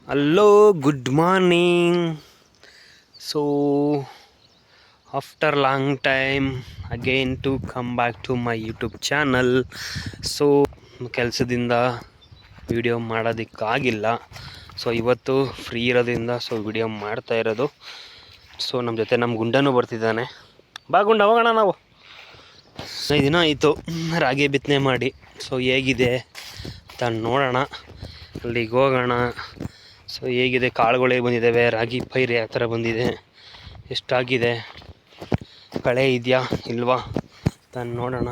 Hello, good morning. So, after long time again to come back to my YouTube channel. So ಕೆಲಸದಿಂದ video ಮಾಡೋದಕ್ಕಾಗಿಲ್ಲ. So ಇವತ್ತು free ಇರೋದ್ರಿಂದ video ಮಾಡ್ತಾ ಇರೋದು. So ನಮ್ಮ ಜೊತೆ ನಮ್ಮ ಗುಂಡನೂ ಬರ್ತಿದ್ದಾನೆ. ಬಾ ಗುಂಡ, ಹೋಗೋಣ ನಾವು. 5 ದಿನ ಆಯಿತು ರಾಗಿ ಬಿತ್ತನೆ ಮಾಡಿ. ಸೊ ಹೇಗಿದೆ ಅಂತ ನೋಡೋಣ, ಅಲ್ಲಿಗೆ ಹೋಗೋಣ. ಸೊ ಹೇಗಿದೆ, ಕಾಳುಗಳೇ ಬಂದಿದ್ದಾವೆ, ರಾಗಿ ಪೈರು ಯಾವ ಥರ ಬಂದಿದೆ, ಎಷ್ಟಾಗಿದೆ, ಕಳೆ ಇದೆಯಾ ಇಲ್ವಾ ಅಂತ ನೋಡೋಣ.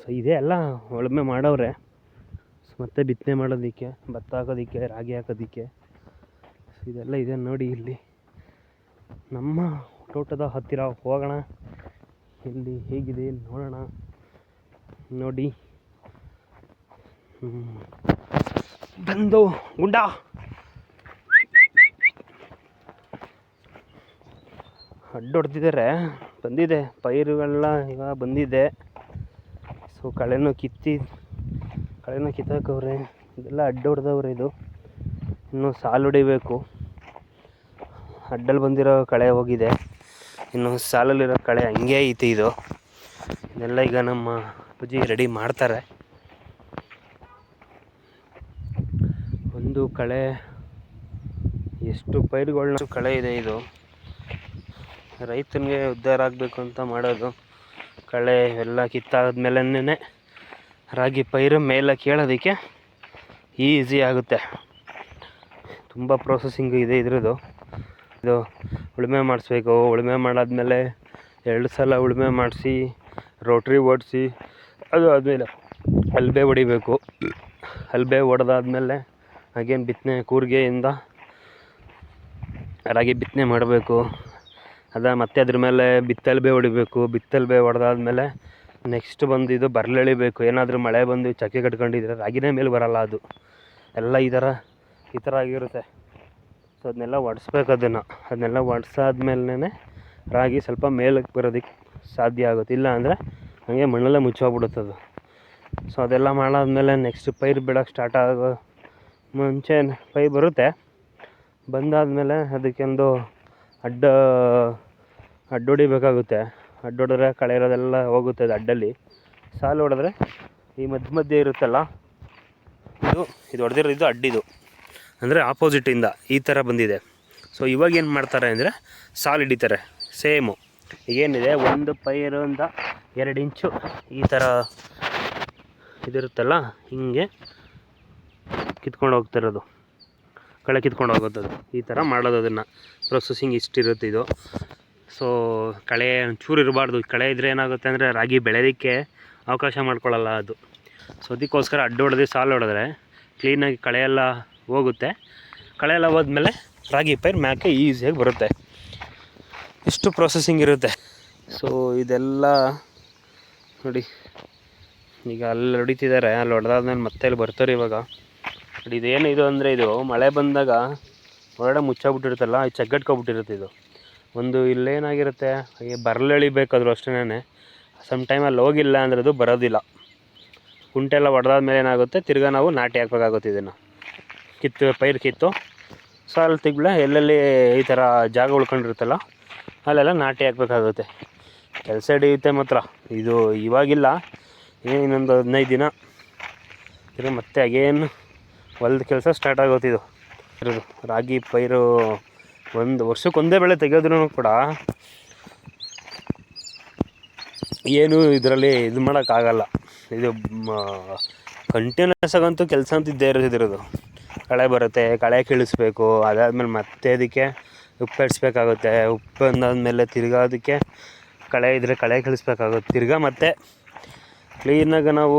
ಸೊ ಇದೇ ಎಲ್ಲ ಉಳುಮೆ ಮಾಡವ್ರೆ, ಮತ್ತೆ ಬಿತ್ತನೆ ಮಾಡೋದಕ್ಕೆ, ಭತ್ತ ಹಾಕೋದಕ್ಕೆ, ರಾಗಿ ಹಾಕೋದಕ್ಕೆ. ಇದೆಲ್ಲ ಇದೆ ನೋಡಿ. ಇಲ್ಲಿ ನಮ್ಮ ತೋಟದ ಹತ್ತಿರ ಹೋಗೋಣ, ಇಲ್ಲಿ ಹೇಗಿದೆ ನೋಡೋಣ. ನೋಡಿ ಬಂದು ಗುಂಡ ಅಡ್ಡೊಡ್ತಿದ್ದಾರೆ. ಬಂದಿದೆ ಪೈರುಗಳನ್ನ ಈಗ ಬಂದಿದೆ. ಸೊ ಕಳೆನೂ ಕಿತ್ತಾಕವ್ರೆ. ಇದೆಲ್ಲ ಅಡ್ಡೊಡ್ದವ್ರೆ. ಇದು ಇನ್ನು ಸಾಲು ಹೊಡಿಬೇಕು. ಅಡ್ಡಲ್ಲಿ ಬಂದಿರೋ ಕಳೆ ಹೋಗಿದೆ, ಇನ್ನು ಸಾಲಲ್ಲಿರೋ ಕಳೆ ಹಂಗೆ ಐತಿ. ಇದೆಲ್ಲ ಈಗ ನಮ್ಮ ಅಪ್ಪಾಜಿ ರೆಡಿ ಮಾಡ್ತಾರೆ. ಒಂದು ಕಳೆ ಎಷ್ಟು ಪೈರುಗಳನ್ನ ಕಳೆ ಇದೆ. ಇದು ರೈತನಿಗೆ ಉದ್ಧಾರ ಆಗಬೇಕು ಅಂತ ಮಾಡೋದು. ಕಳೆ ಎಲ್ಲ ಕಿತ್ತಾದ್ಮೇಲೆ ರಾಗಿ ಪೈರು ಮೇಲೆ ಕೇಳೋದಕ್ಕೆ ಈಸಿ ಆಗುತ್ತೆ. ತುಂಬ ಪ್ರೊಸೆಸಿಂಗ್ ಇದೆ ಇದ್ರದ್ದು. ಇದು ಉಳುಮೆ ಮಾಡಿಸ್ಬೇಕು. ಉಳುಮೆ ಮಾಡಾದ್ಮೇಲೆ 2 ಸಲ ಉಳುಮೆ ಮಾಡಿಸಿ, ರೋಟ್ರಿ ಓಡಿಸಿ, ಅದು ಆದಮೇಲೆ ಅಲ್ಬೆ ಹೊಡಿಬೇಕು. ಅಲ್ಬೆ ಹೊಡೆದಾದ್ಮೇಲೆ ಹಾಗೇನು ಬಿತ್ತನೆ ಕೂರಿಗೆಯಿಂದ ರಾಗಿ ಬಿತ್ತನೆ ಮಾಡಬೇಕು. ಮತ್ತೆ ಅದ್ರ ಮೇಲೆ ಬಿತ್ತಲ್ಬೆ ಹೊಡಿಬೇಕು. ಬಿತ್ತಲ್ಬೆ ಹೊಡೆದಾದ್ಮೇಲೆ ನೆಕ್ಸ್ಟ್ ಬಂದು ಇದು ಬರಳೆಳಿಬೇಕು. ಏನಾದರೂ ಮಳೆ ಬಂದು ಚಕ್ಕೆ ಕಟ್ಕೊಂಡಿದ್ರೆ ರಾಗಿನೇ ಮೇಲೆ ಬರೋಲ್ಲ. ಅದು ಎಲ್ಲ ಈ ಥರ ಆಗಿರುತ್ತೆ. ಸೊ ಅದನ್ನೆಲ್ಲ ಒಡಿಸ್ಬೇಕು. ಅದನ್ನೆಲ್ಲ ಒಡ್ಸಾದ್ಮೇಲೆ ರಾಗಿ ಸ್ವಲ್ಪ ಮೇಲಕ್ಕೆ ಬರೋದಕ್ಕೆ ಸಾಧ್ಯ ಆಗುತ್ತೆ. ಇಲ್ಲ ಅಂದರೆ ಹಾಗೆ ಮಣ್ಣಲ್ಲೇ ಮುಚ್ಚೋಗ್ಬಿಡುತ್ತದು. ಸೊ ಅದೆಲ್ಲ ಮಾಡಾದ್ಮೇಲೆ ನೆಕ್ಸ್ಟ್ ಪೈರು ಬಿಡೋಕ್ಕೆ ಸ್ಟಾರ್ಟ್ ಆಗೋ ಮುಂಚೆ ಪೈರು ಬರುತ್ತೆ. ಬಂದಾದಮೇಲೆ ಅದಕ್ಕೊಂದು ಅಡ್ಡೊಡಿಬೇಕಾಗುತ್ತೆ. ಅಡ್ಡೊಡಿದ್ರೆ ಕಳೆ ಇರೋದೆಲ್ಲ ಹೋಗುತ್ತೆ. ಅದು ಅಡ್ಡಲ್ಲಿ ಸಾಲು ಹೊಡೆದ್ರೆ ಈ ಮಧ್ಯೆ ಇರುತ್ತಲ್ಲ, ಇದು ಹೊಡೆದಿರೋದು ಅಡ್ಡಿದು ಅಂದರೆ ಆಪೋಸಿಟಿಂದ ಈ ಥರ ಬಂದಿದೆ. ಸೊ ಇವಾಗ ಏನು ಮಾಡ್ತಾರೆ ಅಂದರೆ ಸಾಲು ಹಿಡಿತಾರೆ. ಸೇಮು ಈಗೇನಿದೆ, ಒಂದು ಪೈರಿಂದ 2 ಇಂಚು ಈ ಥರ ಇದಿರುತ್ತಲ್ಲ, ಹಿಂಗೆ ಕಿತ್ಕೊಂಡು ಹೋಗ್ತಿರೋದು, ಕಳೆ ಕಿತ್ಕೊಂಡು ಹೋಗೋದು. ಈ ಥರ ಮಾಡೋದು. ಅದನ್ನು ಪ್ರೊಸೆಸಿಂಗ್ ಇಷ್ಟಿರುತ್ತೆ ಇದು. ಸೊ ಕಳೆ ಒಂಚೂರು ಇರಬಾರ್ದು. ಕಳೆ ಇದ್ದರೆ ಏನಾಗುತ್ತೆ ಅಂದರೆ ರಾಗಿ ಬೆಳೆಯೋದಕ್ಕೆ ಅವಕಾಶ ಮಾಡ್ಕೊಳ್ಳಲ್ಲ ಅದು. ಸೊ ಅದಕ್ಕೋಸ್ಕರ ಅಡ್ಡೊಡೆದು ಸಾಲು ಹೊಡೆದ್ರೆ ಕ್ಲೀನಾಗಿ ಕಳೆಯೆಲ್ಲ ಹೋಗುತ್ತೆ. ಕಳೆಯೆಲ್ಲ ಹೋದ್ಮೇಲೆ ರಾಗಿ ಪೈರು ಮ್ಯಾಕೆ ಈಸಿಯಾಗಿ ಬರುತ್ತೆ. ಇಷ್ಟು ಪ್ರೊಸೆಸಿಂಗ್ ಇರುತ್ತೆ. ಸೊ ಇದೆಲ್ಲ ನೋಡಿ, ಈಗ ಅಲ್ಲಿ ಹೊಡಿತಿದ್ದಾರೆ. ಅಲ್ಲಿ ಹೊಡೆದಾದ್ಮೇಲೆ ಮತ್ತೆ ಇಲ್ಲಿ ಬರ್ತಾರೆ ಇವಾಗ. ನೋಡಿ ಇದೇನಿದು ಅಂದರೆ, ಇದು ಮಳೆ ಬಂದಾಗ ಹೊರಗಡೆ ಮುಚ್ಚಾಗ್ಬಿಟ್ಟಿರುತ್ತಲ್ಲ, ಇದು ಚಗ್ಗಟ್ಕೊಬಿಟ್ಟಿರುತ್ತೆ. ಇದು ಒಂದು ಇಲ್ಲೇನಾಗಿರುತ್ತೆ, ಹಾಗೆ ಬರಳೆಳಿಬೇಕಾದ್ರು ಅಷ್ಟೇ. ಟೈಮ್ ಅಲ್ಲಿ ಹೋಗಿಲ್ಲ ಅಂದರೆ ಅದು ಬರೋದಿಲ್ಲ. ಕುಂಟೆಲ್ಲ ಹೊಡೆದಾದ್ಮೇಲೆ ಏನಾಗುತ್ತೆ, ತಿರ್ಗಾ ನಾವು ನಾಟಿ ಹಾಕಬೇಕಾಗುತ್ತೆ. ಇದನ್ನು ಪೈರು ಕಿತ್ತು ಸಾಲು ತೆಗ್ಬಿಳೆ ಎಲ್ಲೆಲ್ಲಿ ಈ ಥರ ಜಾಗ ಉಳ್ಕೊಂಡಿರುತ್ತಲ್ಲ ಅಲ್ಲೆಲ್ಲ ನಾಟಿ ಹಾಕಬೇಕಾಗುತ್ತೆ. ಕೆಲಸ ಹಿಡಿಯುತ್ತೆ ಮಾತ್ರ. ಇದು ಇವಾಗಿಲ್ಲ, ಇನ್ನೊಂದು 15 ದಿನ ತಿರ್ಗಿ ಮತ್ತೆ ಅಗೇನ್ ಹೊಲ್ದ ಕೆಲಸ ಸ್ಟಾರ್ಟ್ ಆಗುತ್ತೆ. ಇದು ರಾಗಿ ಪೈರು ಒಂದು ವರ್ಷಕ್ಕೆ ಒಂದೇ ಬೆಳೆ ತೆಗೆಯೋದ್ರೂ ಕೂಡ ಏನು ಇದರಲ್ಲಿ ಇದು ಮಾಡೋಕ್ಕಾಗಲ್ಲ. ಇದು ಕಂಟಿನ್ಯೂಸ್ ಆಗಂತೂ ಕೆಲಸ ಅಂತ ಇದ್ದೇ ಇರೋದು. ಕಳೆ ಬರುತ್ತೆ, ಕಳೆ ಕೀಳಿಸ್ಬೇಕು. ಅದಾದಮೇಲೆ ಮತ್ತೆ ಅದಕ್ಕೆ ಉಪ್ಪು ಎಡ್ಸ್ಬೇಕಾಗುತ್ತೆ. ಉಪ್ಪು ಅಂದಾದ್ಮೇಲೆ ತಿರ್ಗಾ ಅದಕ್ಕೆ ಕಳೆ ಇದ್ದರೆ ಕಳೆ ಕೀಳಿಸ್ಬೇಕಾಗುತ್ತೆ. ತಿರ್ಗಾ ಮತ್ತೆ ಕ್ಲೀನಾಗಿ ನಾವು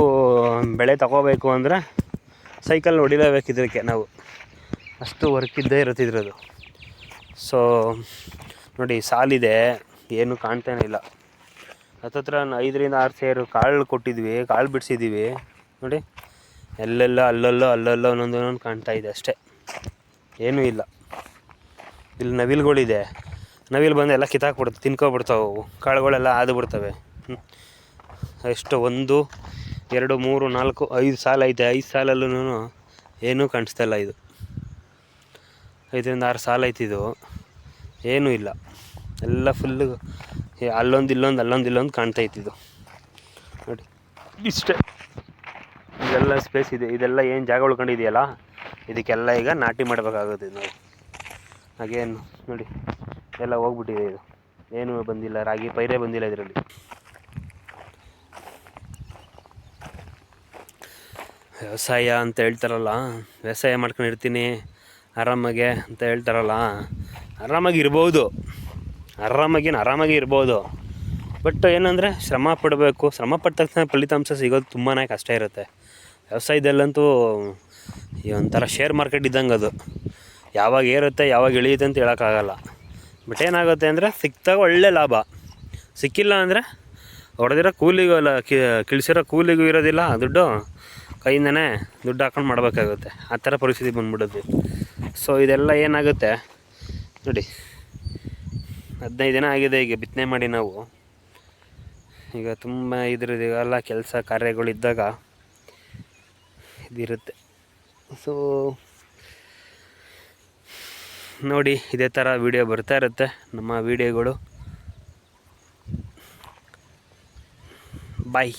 ಬೆಳೆ ತಗೋಬೇಕು ಅಂದರೆ ಸೈಕಲ್ ಹೊಡಿಲೇಬೇಕು ಇದಕ್ಕೆ ನಾವು. ಅಷ್ಟು ವರ್ಕ್ ಇದ್ದೇ ಇರುತ್ತಿದ್ರದು. ಸೊ ನೋಡಿ, ಸಾಲಿದೆ, ಏನು ಕಾಣ್ತಾನೆ ಇಲ್ಲ. ಹತ್ತತ್ರ 5ರಿಂದ 6 ಸೇರು ಕಾಳು ಕೊಟ್ಟಿದ್ವಿ, ಕಾಳು ಬಿಡಿಸಿದ್ದೀವಿ ನೋಡಿ. ಅಲ್ಲಲ್ಲೋ ಒಂದೊಂದು ಕಾಣ್ತಾ ಇದೆ ಅಷ್ಟೇ, ಏನೂ ಇಲ್ಲ. ಇಲ್ಲಿ ನವಿಲುಗಳಿದೆ, ನವಿಲು ಬಂದು ಎಲ್ಲ ಕಿತ್ತಾಕ್ಬಿಡುತ್ತೆ, ತಿನ್ಕೊಬಿಡ್ತಾವೆ. ಕಾಳುಗಳೆಲ್ಲ ಆದು ಬಿಡ್ತವೆ. ಎಷ್ಟು 1 2 3 4 5 ಸಾಲು ಐತೆ. 5 ಸಾಲಲ್ಲೂ ಏನೂ ಕಾಣಿಸ್ತಾಯಿಲ್ಲ. ಇದು 5ರಿಂದ 6 ಸಾಲು ಐತಿದು, ಏನೂ ಇಲ್ಲ, ಎಲ್ಲ ಫುಲ್ಲು ಅಲ್ಲೊಂದು ಇಲ್ಲೊಂದು ಕಾಣ್ತೈತಿದು ನೋಡಿ. ಇಷ್ಟೇ, ಇದೆಲ್ಲ ಸ್ಪೇಸ್ ಇದೆ. ಇದೆಲ್ಲ ಏನು ಜಾಗ ಉಳ್ಕೊಂಡಿದೆಯಲ್ಲ ಇದಕ್ಕೆಲ್ಲ ಈಗ ನಾಟಿ ಮಾಡಬೇಕಾಗುತ್ತೆ ನಾವು. ಹಾಗೇನು ನೋಡಿ ಎಲ್ಲ ಹೋಗ್ಬಿಟ್ಟಿದೆ, ಇದು ಏನೂ ಬಂದಿಲ್ಲ, ರಾಗಿ ಪೈರೇ ಬಂದಿಲ್ಲ ಇದರಲ್ಲಿ. ವ್ಯವಸಾಯ ಅಂತ ಹೇಳ್ತಾರಲ್ಲ, ವ್ಯವಸಾಯ ಮಾಡ್ಕೊಂಡಿರ್ತೀನಿ ಆರಾಮಾಗೆ ಅಂತ ಹೇಳ್ತಾರಲ್ಲ, ಆರಾಮಾಗಿ ಇರ್ಬೋದು. ಬಟ್ ಏನಂದರೆ ಶ್ರಮ ಪಡಬೇಕು. ಶ್ರಮ ಪಟ್ಟ ತಕ್ಷಣ ಫಲಿತಾಂಶ ಸಿಗೋದು ತುಂಬಾ ಕಷ್ಟ ಇರುತ್ತೆ. ವ್ಯವಸಾಯದಲ್ಲಂತೂ ಈ ಒಂಥರ ಶೇರ್ ಮಾರ್ಕೆಟ್ ಇದ್ದಂಗೆ, ಅದು ಯಾವಾಗ ಏರುತ್ತೆ ಯಾವಾಗ ಇಳಿಯುತ್ತೆ ಅಂತ ಹೇಳೋಕ್ಕಾಗಲ್ಲ. ಬಟ್ ಏನಾಗುತ್ತೆ ಅಂದರೆ ಸಿಕ್ತಾಗ ಒಳ್ಳೆ ಲಾಭ, ಸಿಕ್ಕಿಲ್ಲ ಅಂದರೆ ಹೊಡೆದಿರೋ ಕೂಲಿಗೂ ಅಲ್ಲ, ಕಿಳಿಸಿರೋ ಕೂಲಿಗೂ ಇರೋದಿಲ್ಲ ದುಡ್ಡು, ಕೈಯಿಂದನೇ ದುಡ್ಡು ಹಾಕೊಂಡು ಮಾಡಬೇಕಾಗುತ್ತೆ. ಆ ಥರ ಪರಿಸ್ಥಿತಿ ಬಂದ್ಬಿಡುತ್ತೆ. ಸೊ ಇದೆಲ್ಲ ಏನಾಗುತ್ತೆ ನೋಡಿ, 15 ದಿನ ಆಗಿದೆ ಈಗ ಬಿತ್ತನೆ ಮಾಡಿ ನಾವು. ಈಗ ತುಂಬ ಇದ್ರದೆಲ್ಲ ಕೆಲಸ ಕಾರ್ಯಗಳಿದ್ದಾಗ ಇದಿರುತ್ತೆ. ಸೊ ನೋಡಿ, ಇದೇ ಥರ ವೀಡಿಯೋ ಬರ್ತಾ ಇರುತ್ತೆ ನಮ್ಮ ವೀಡಿಯೋಗಳು. ಬಾಯ್.